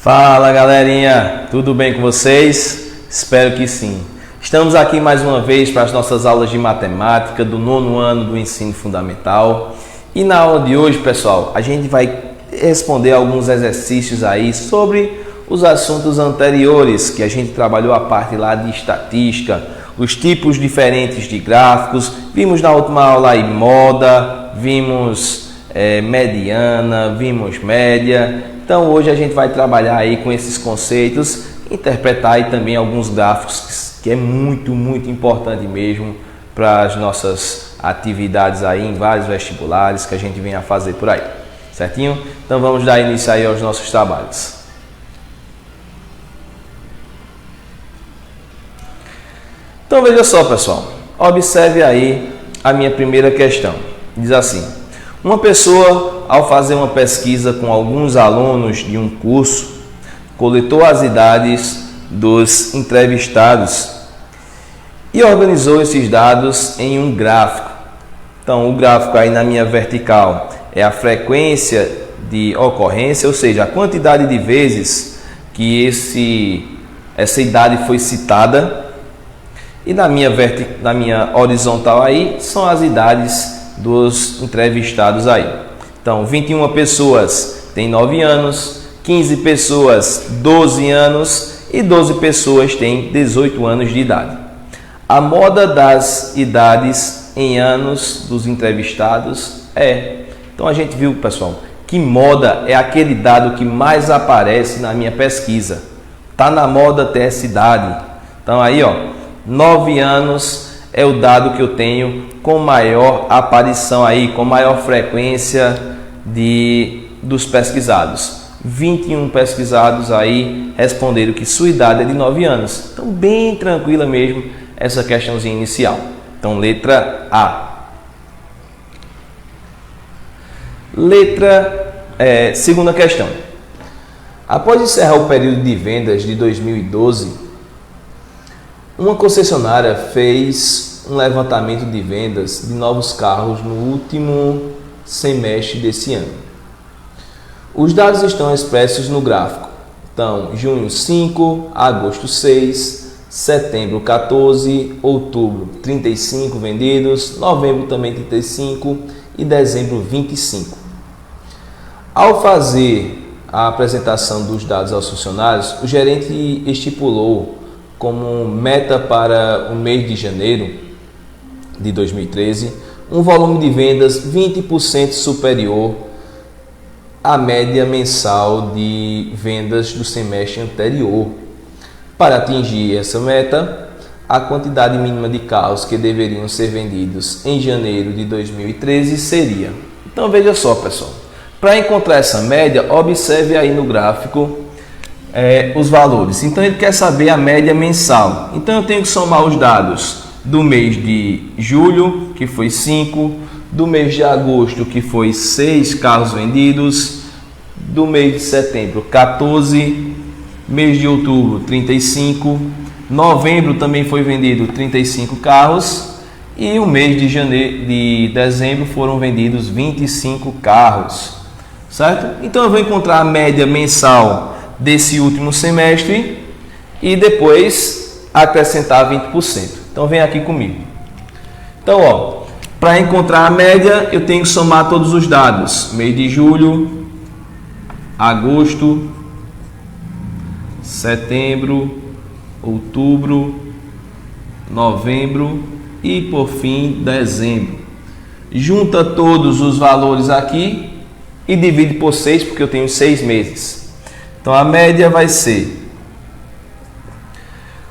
Fala galerinha, tudo bem com vocês? Espero que sim. Estamos aqui mais uma vez para as nossas aulas de matemática do nono ano do ensino fundamental. E na aula de hoje, pessoal, a gente vai responder alguns exercícios aí sobre os assuntos anteriores que a gente trabalhou a parte lá de estatística, os tipos diferentes de gráficos. Vimos na última aula aí moda, vimos mediana, vimos média. Então hoje a gente vai trabalhar aí com esses conceitos, interpretar aí também alguns gráficos que é muito importante mesmo para as nossas atividades aí em vários vestibulares que a gente vem a fazer por aí, certinho? Então vamos dar início aí aos nossos trabalhos. Então veja só, pessoal, observe aí a minha primeira questão. Diz assim: uma pessoa, ao fazer uma pesquisa com alguns alunos de um curso, coletou as idades dos entrevistados e organizou esses dados em um gráfico. Então, o gráfico aí na minha vertical é a frequência de ocorrência, ou seja, a quantidade de vezes que essa idade foi citada. E na minha horizontal aí são as idades dos entrevistados aí. Então, 21 pessoas têm 9 anos, 15 pessoas 12 anos e 12 pessoas têm 18 anos de idade. A moda das idades em anos dos entrevistados é... Então a gente viu, pessoal, que moda é aquele dado que mais aparece na minha pesquisa. Tá na moda até essa idade. Então aí, ó, 9 anos é o dado que eu tenho com maior aparição aí, com maior frequência dos pesquisados. 21 pesquisados aí responderam que sua idade é de 9 anos. Então, bem tranquila mesmo essa questãozinha inicial. Então, letra A. Segunda questão. Após encerrar o período de vendas de 2012, uma concessionária fez um levantamento de vendas de novos carros no último semestre desse ano. Os dados estão expressos no gráfico. Então, junho 5, agosto 6, setembro 14, outubro 35 vendidos, novembro também 35 e dezembro 25. Ao fazer a apresentação dos dados aos funcionários, o gerente estipulou como meta para o mês de janeiro de 2013 um volume de vendas 20% superior à média mensal de vendas do semestre anterior. Para atingir essa meta, a quantidade mínima de carros que deveriam ser vendidos em janeiro de 2013 seria... Então veja só, pessoal, para encontrar essa média, observe aí no gráfico os valores. Então ele quer saber a média mensal. Então eu tenho que somar os dados do mês de julho, que foi 5, do mês de agosto, que foi 6 carros vendidos, do mês de setembro 14, mês de outubro 35, novembro também foi vendido 35 carros e o mês de dezembro foram vendidos 25 carros, certo? Então eu vou encontrar a média mensal desse último semestre e depois acrescentar 20%. Então vem aqui comigo. Então, ó, para encontrar a média, eu tenho que somar todos os dados. Mês de julho, agosto, setembro, outubro, novembro e por fim dezembro. Junta todos os valores aqui e divide por 6, porque eu tenho 6 meses. Então a média vai ser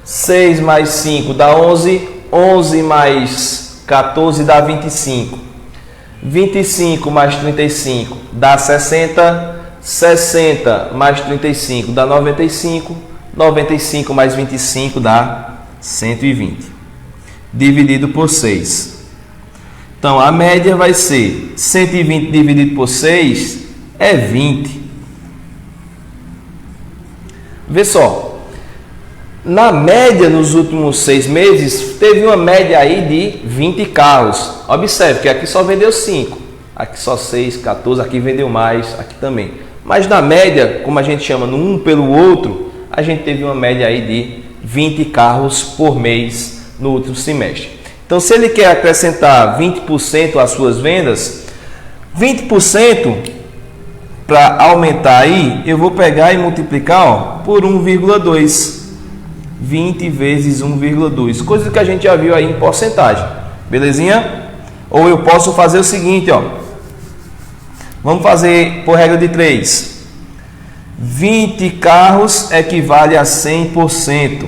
6 mais 5 dá 11, 11 mais 14 dá 25, 25 mais 35 dá 60, 60 mais 35 dá 95, 95 mais 25 dá 120, dividido por 6. Então a média vai ser 120 dividido por 6 é 20. Vê só, na média nos últimos 6 meses teve uma média aí de 20 carros. Observe que aqui só vendeu 5, aqui só 6, 14, aqui vendeu mais, aqui também. Mas na média, como a gente chama no um pelo outro, a gente teve uma média aí de 20 carros por mês no último semestre. Então, se ele quer acrescentar 20% às suas vendas, 20% para aumentar aí, eu vou pegar e multiplicar por 1,2. 20 vezes 1,2, coisa que a gente já viu aí em porcentagem, belezinha? Ou eu posso fazer o seguinte, ó. Vamos fazer por regra de 3. 20 carros equivale a 100%.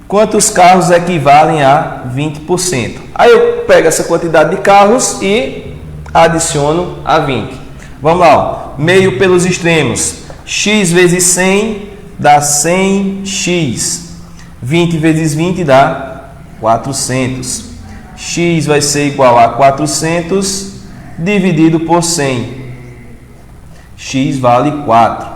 Quantos carros equivalem a 20%? Aí eu pego essa quantidade de carros e adiciono a 20. Vamos lá, ó. Meio pelos extremos. X vezes 100 dá 100x. 20 vezes 20 dá 400. X vai ser igual a 400 dividido por 100. X vale 4.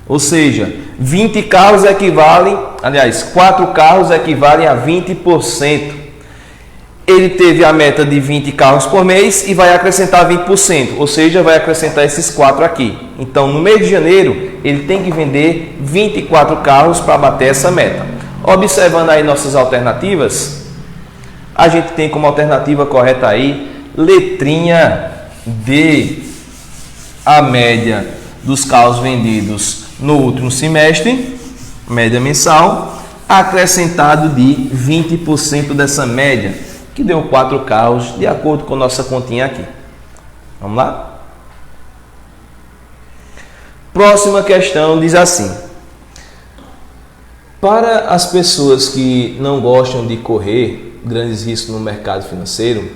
Ou seja, 20 carros equivalem, aliás, 4 carros equivalem a 20%. Ele teve a meta de 20 carros por mês e vai acrescentar 20%, ou seja, vai acrescentar esses 4 aqui. Então, no mês de janeiro, ele tem que vender 24 carros para bater essa meta. Observando aí nossas alternativas, a gente tem como alternativa correta aí, letrinha D, a média dos carros vendidos no último semestre, média mensal, acrescentado de 20% dessa média, que deu 4 carros, de acordo com nossa continha aqui. Vamos lá? Próxima questão diz assim: para as pessoas que não gostam de correr grandes riscos no mercado financeiro,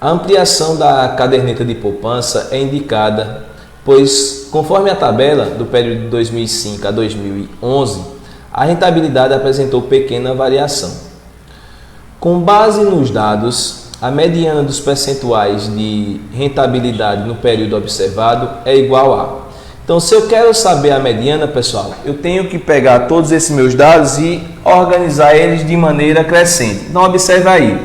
a ampliação da caderneta de poupança é indicada, pois, conforme a tabela do período de 2005 a 2011, a rentabilidade apresentou pequena variação. Com base nos dados, a mediana dos percentuais de rentabilidade no período observado é igual a... Então, se eu quero saber a mediana, pessoal, eu tenho que pegar todos esses meus dados e organizar eles de maneira crescente. Então, observe aí,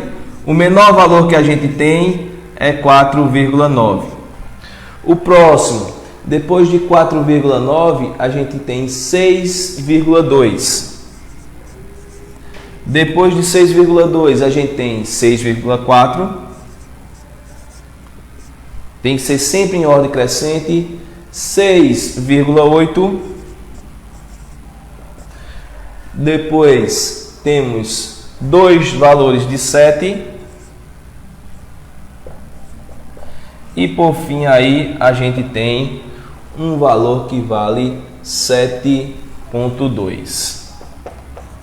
o menor valor que a gente tem é 4,9. O próximo, depois de 4,9, a gente tem 6,2. Depois de 6,2, a gente tem 6,4. Tem que ser sempre em ordem crescente. 6,8. Depois temos dois valores de 7. E por fim aí a gente tem um valor que vale 7,2.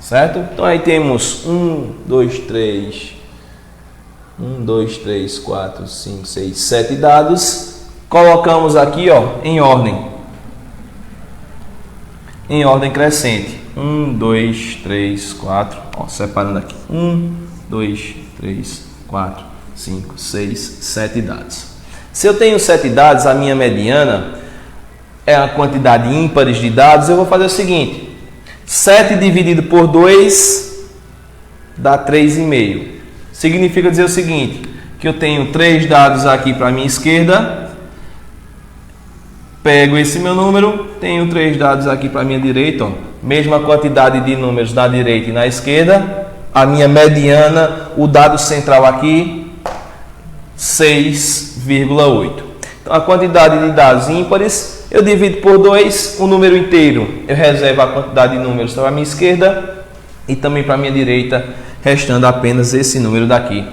Certo? Então aí temos 1, 2, 3, 4, 5, 6, 7 dados. Colocamos aqui, ó, em ordem crescente. 1, 2, 3, 4, ó, separando aqui. 1, 2, 3, 4, 5, 6, 7 dados. Se eu tenho 7 dados, a minha mediana é a quantidade ímpares de dados. Eu vou fazer o seguinte: 7 dividido por 2 dá 3,5. Significa dizer o seguinte, que eu tenho 3 dados aqui para a minha esquerda, pego esse meu número, tenho 3 dados aqui para a minha direita, ó, mesma quantidade de números na direita e na esquerda, a minha mediana, o dado central aqui, 6,8. Então, a quantidade de dados ímpares eu divido por 2, o número inteiro eu reservo a quantidade de números para a minha esquerda e também para a minha direita, restando apenas esse número daqui,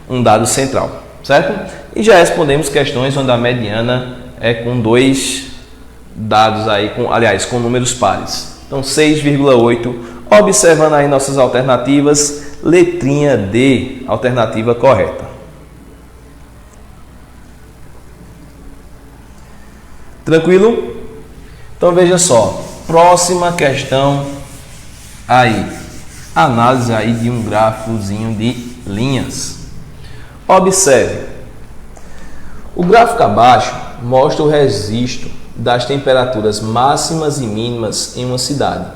um dado central, certo? E já respondemos questões onde a mediana é com 2 dados aí, com números pares. Então 6,8, observando aí nossas alternativas, letrinha D, alternativa correta. Tranquilo? Então veja só, próxima questão aí, análise aí de um gráficozinho de linhas. Observe, o gráfico abaixo mostra o registro das temperaturas máximas e mínimas em uma cidade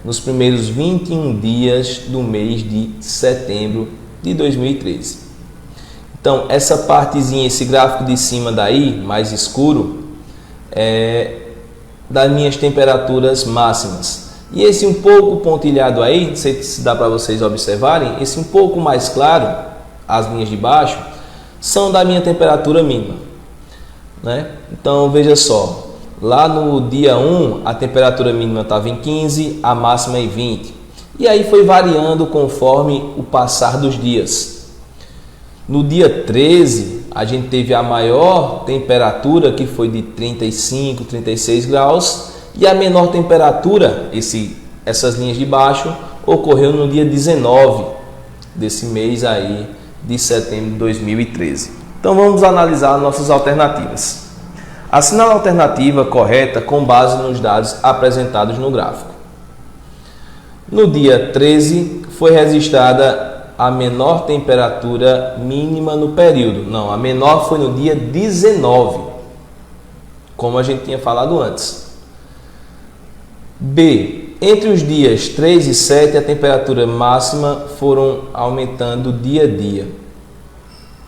nos primeiros 21 dias do mês de setembro de 2013. Então essa partezinha, esse gráfico de cima daí, mais escuro, das minhas temperaturas máximas. E esse um pouco pontilhado aí, não sei se dá para vocês observarem, esse um pouco mais claro, as linhas de baixo, são da minha temperatura mínima, né? Então veja só, lá no dia 1 a temperatura mínima estava em 15, a máxima em 20. E aí foi variando conforme o passar dos dias. No dia 13, a gente teve a maior temperatura, que foi de 35, 36 graus, e a menor temperatura, essas linhas de baixo, ocorreu no dia 19 desse mês aí de setembro de 2013. Então vamos analisar nossas alternativas. Assinale a alternativa correta com base nos dados apresentados no gráfico. No dia 13 foi registrada a menor temperatura mínima no período. Não, a menor foi no dia 19, como a gente tinha falado antes. B. Entre os dias 3 e 7, a temperatura máxima foram aumentando dia a dia.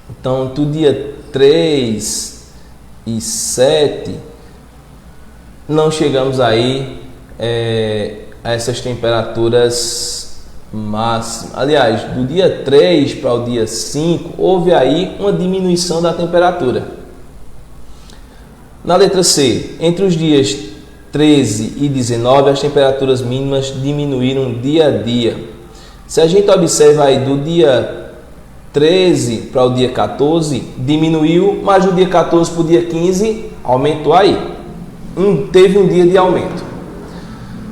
Então, do dia 3 e 7, não chegamos aí a essas temperaturas máximas. Aliás, do dia 3 para o dia 5, houve aí uma diminuição da temperatura. Na letra C, entre os dias 13 e 19, as temperaturas mínimas diminuíram dia a dia. Se a gente observa aí do dia 13 para o dia 14, diminuiu, mas do dia 14 para o dia 15, aumentou aí. Teve um dia de aumento.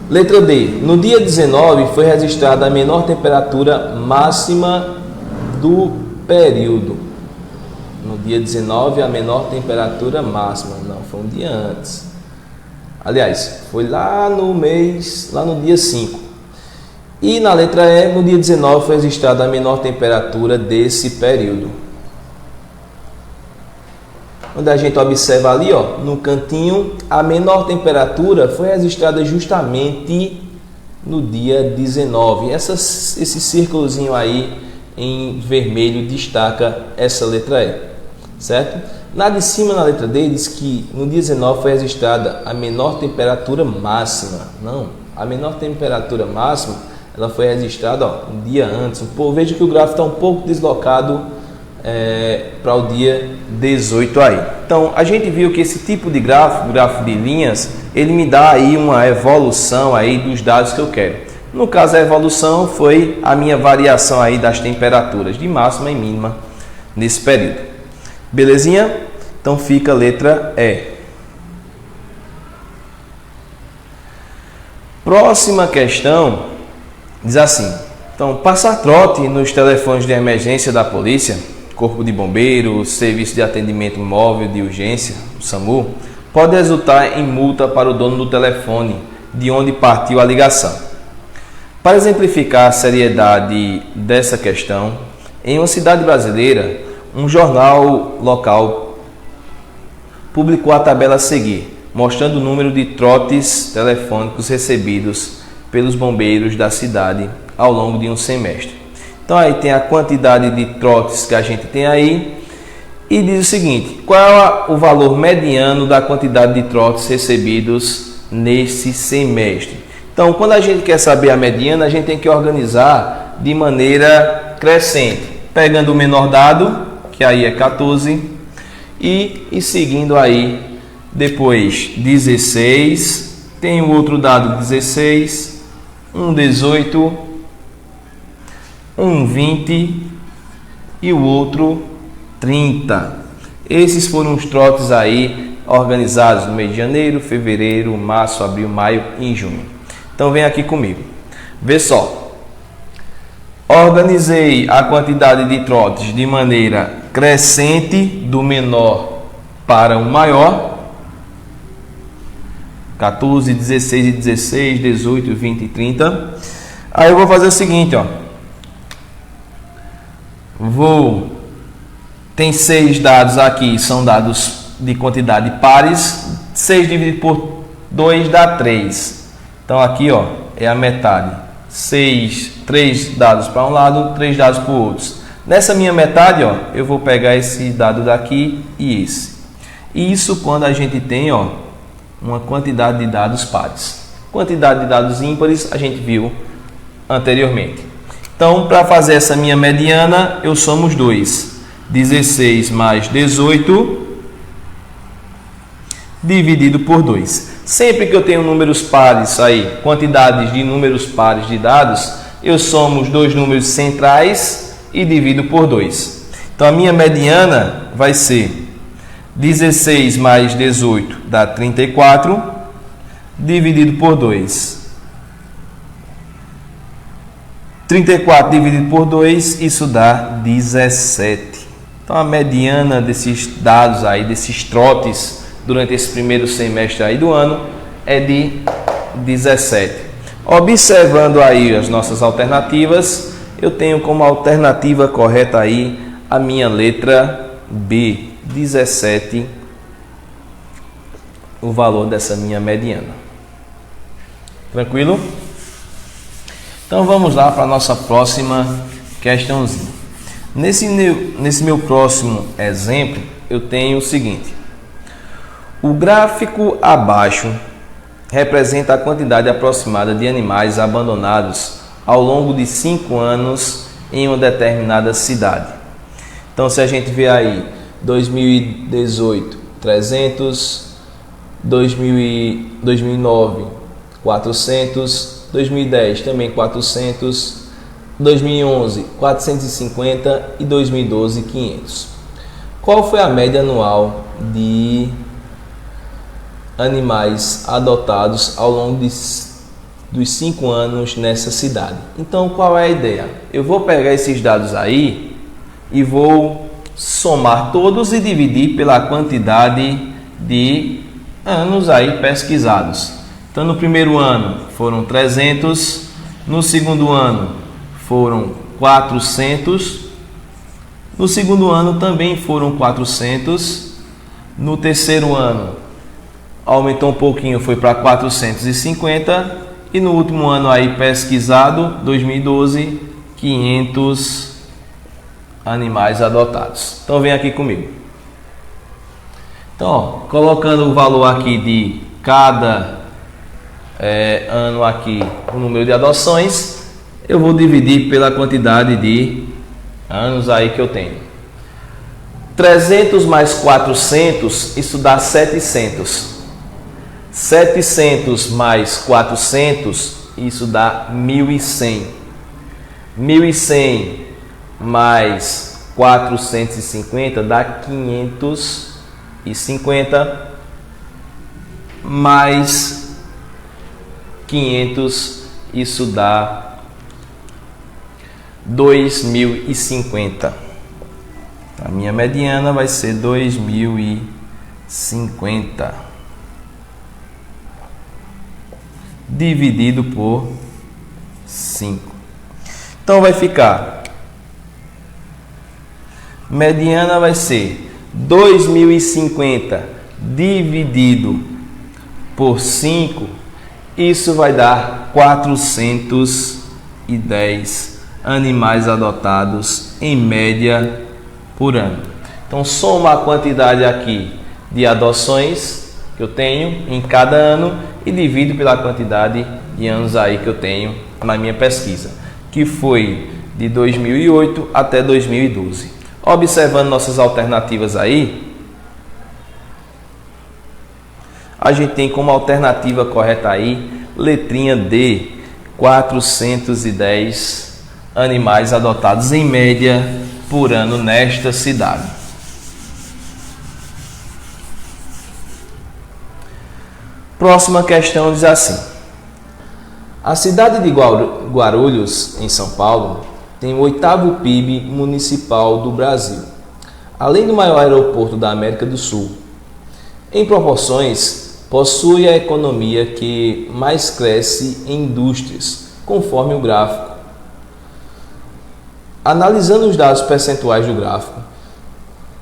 Letra D. No dia 19 foi registrada a menor temperatura máxima do período. No dia 19, a menor temperatura máxima. Não, foi um dia antes. Aliás, foi lá no dia 5. E na letra E, no dia 19, foi registrada a menor temperatura desse período. Quando a gente observa ali, ó, no cantinho, a menor temperatura foi registrada justamente no dia 19. Esse círculozinho aí em vermelho destaca essa letra E, certo? Na de cima, na letra D, diz que no dia 19 foi registrada a menor temperatura máxima. Não, a menor temperatura máxima, ela foi registrada um dia antes. Veja que o gráfico está um pouco deslocado para o dia 18 aí. Então, a gente viu que esse tipo de gráfico de linhas, ele me dá aí uma evolução aí dos dados que eu quero. No caso, a evolução foi a minha variação aí das temperaturas de máxima e mínima nesse período. Belezinha? Então fica a letra E. Próxima questão diz assim: então, passar trote nos telefones de emergência da polícia, Corpo de Bombeiros, Serviço de Atendimento Móvel de Urgência, o SAMU, pode resultar em multa para o dono do telefone de onde partiu a ligação. Para exemplificar a seriedade dessa questão, em uma cidade brasileira, um jornal local publicou a tabela a seguir, mostrando o número de trotes telefônicos recebidos pelos bombeiros da cidade ao longo de um semestre. Então aí tem a quantidade de trotes que a gente tem aí e diz o seguinte: qual é o valor mediano da quantidade de trotes recebidos nesse semestre? Então, quando a gente quer saber a mediana, a gente tem que organizar de maneira crescente, pegando o menor dado, que aí é 14, e seguindo aí depois 16, tem o outro dado 16, um 18, um 20 e o outro 30. Esses foram os trotes aí organizados no mês de janeiro, fevereiro, março, abril, maio e junho. Então vem aqui comigo. Vê só. Organizei a quantidade de trotes de maneira crescente, do menor para o maior. 14, 16 e 16, 18, 20 e 30. Aí eu vou fazer o seguinte, ó. Tem 6 dados aqui, são dados de quantidade pares. 6 dividido por 2 dá 3. Então aqui, ó, é a metade. 3 dados para um lado, 3 dados para o outro. Nessa minha metade, ó, eu vou pegar esse dado daqui e esse. E isso quando a gente tem, ó, uma quantidade de dados pares. Quantidade de dados ímpares a gente viu anteriormente. Então, para fazer essa minha mediana, eu somo os dois. 16 mais 18 dividido por 2. Sempre que eu tenho números pares aí, quantidades de números pares de dados, eu somo os dois números centrais e divido por 2. Então, a minha mediana vai ser 16 mais 18 dá 34, dividido por 2. 34 dividido por 2, isso dá 17. Então, a mediana desses dados aí, desses trotes, durante esse primeiro semestre aí do ano, é de 17. Observando aí as nossas alternativas, eu tenho como alternativa correta aí a minha letra B, 17, o valor dessa minha mediana. Tranquilo? Então vamos lá para a nossa próxima questãozinha. Nesse meu próximo exemplo, eu tenho o seguinte. O gráfico abaixo representa a quantidade aproximada de animais abandonados ao longo de 5 anos em uma determinada cidade. Então, se a gente vê aí 2018, 300, 2009, 400, 2010 também 400, 2011, 450 e 2012, 500. Qual foi a média anual de animais adotados ao longo dos 5 anos nessa cidade? Então, qual é a ideia? Eu vou pegar esses dados aí e vou somar todos e dividir pela quantidade de anos aí pesquisados. Então, no primeiro ano foram 300, no segundo ano foram 400, no segundo ano também foram 400, no terceiro ano aumentou um pouquinho, foi para 450 e no último ano aí pesquisado, 2012, 500 animais adotados. Então vem aqui comigo. Então, ó, colocando o valor aqui de cada ano aqui, o número de adoções, eu vou dividir pela quantidade de anos aí que eu tenho. 300 mais 400, isso dá 700. 700 mais 400, isso dá 1.100. 1.100 mais 450 dá 550, mais 500, isso dá 2.050. A minha mediana vai ser 2.050 dividido por 5. Então vai ficar, mediana vai ser 2.050 dividido por 5, isso vai dar 410 animais adotados em média por ano. Então soma a quantidade aqui de adoções que eu tenho em cada ano e divido pela quantidade de anos aí que eu tenho na minha pesquisa, que foi de 2008 até 2012. Observando nossas alternativas aí, a gente tem como alternativa correta aí, letrinha D, 410 animais adotados em média por ano nesta cidade. Próxima questão diz assim: a cidade de Guarulhos, em São Paulo, tem o 8º PIB municipal do Brasil, além do maior aeroporto da América do Sul. Em proporções, possui a economia que mais cresce em indústrias, conforme o gráfico. Analisando os dados percentuais do gráfico,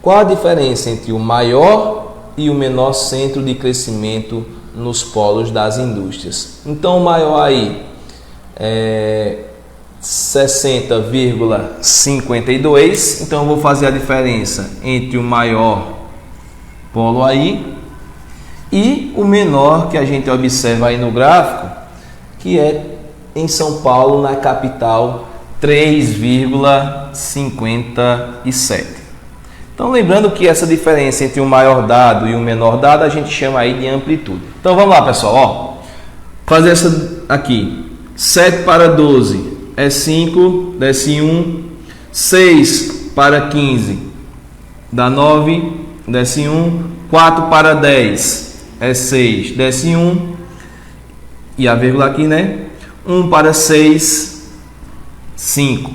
qual a diferença entre o maior e o menor centro de crescimento nos polos das indústrias? Então, o maior aí é 60,52. Então, eu vou fazer a diferença entre o maior polo aí E o menor que a gente observa aí no gráfico, que é em São Paulo, na capital, 3,57. Então, lembrando que essa diferença entre o maior dado e o menor dado, a gente chama aí de amplitude. Então, vamos lá, pessoal. Ó, fazer essa aqui. 7 para 12 é 5, desce 1. 6 para 15 dá 9, desce 1. 4 para 10 é 6, desce 1. E a vírgula aqui, né? 1 para 6, 5.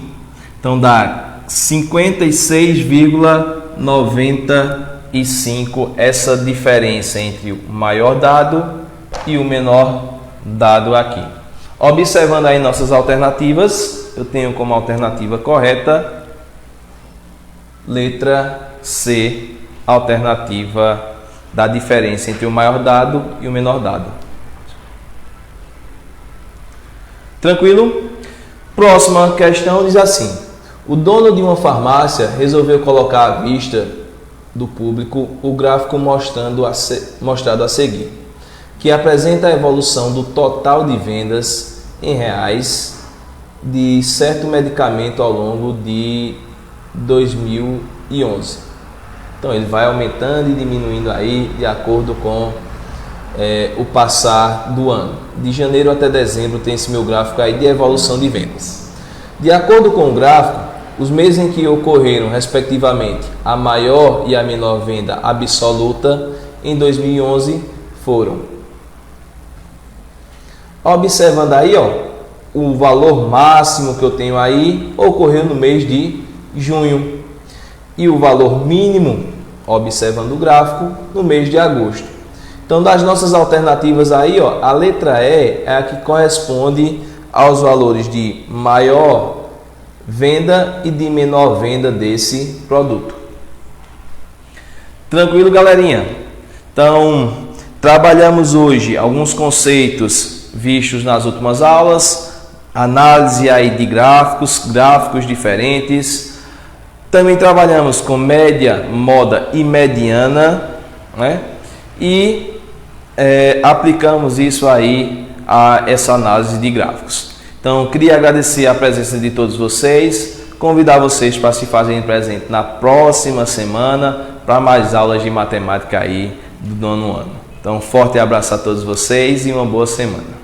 Então, dá 56,95 essa diferença entre o maior dado e o menor dado aqui. Observando aí nossas alternativas, eu tenho como alternativa correta letra C, alternativa da diferença entre o maior dado e o menor dado. Tranquilo? Próxima questão diz assim: o dono de uma farmácia resolveu colocar à vista do público o gráfico mostrado a seguir, que apresenta a evolução do total de vendas em reais de certo medicamento ao longo de 2011. Então ele vai aumentando e diminuindo aí de acordo com o passar do ano. De janeiro até dezembro tem esse meu gráfico aí de evolução de vendas. De acordo com o gráfico, os meses em que ocorreram, respectivamente, a maior e a menor venda absoluta em 2011 foram. Observando aí, ó, o valor máximo que eu tenho aí ocorreu no mês de junho. E o valor mínimo, observando o gráfico, no mês de agosto. Então, das nossas alternativas aí, ó, a letra E é a que corresponde aos valores de maior venda e de menor venda desse produto. Tranquilo, galerinha? Então, trabalhamos hoje alguns conceitos vistos nas últimas aulas, análise aí de gráficos diferentes. Também trabalhamos com média, moda e mediana, né? E aplicamos isso aí a essa análise de gráficos. Então, queria agradecer a presença de todos vocês, convidar vocês para se fazerem presente na próxima semana para mais aulas de matemática aí do nono ano. Então, forte abraço a todos vocês e uma boa semana.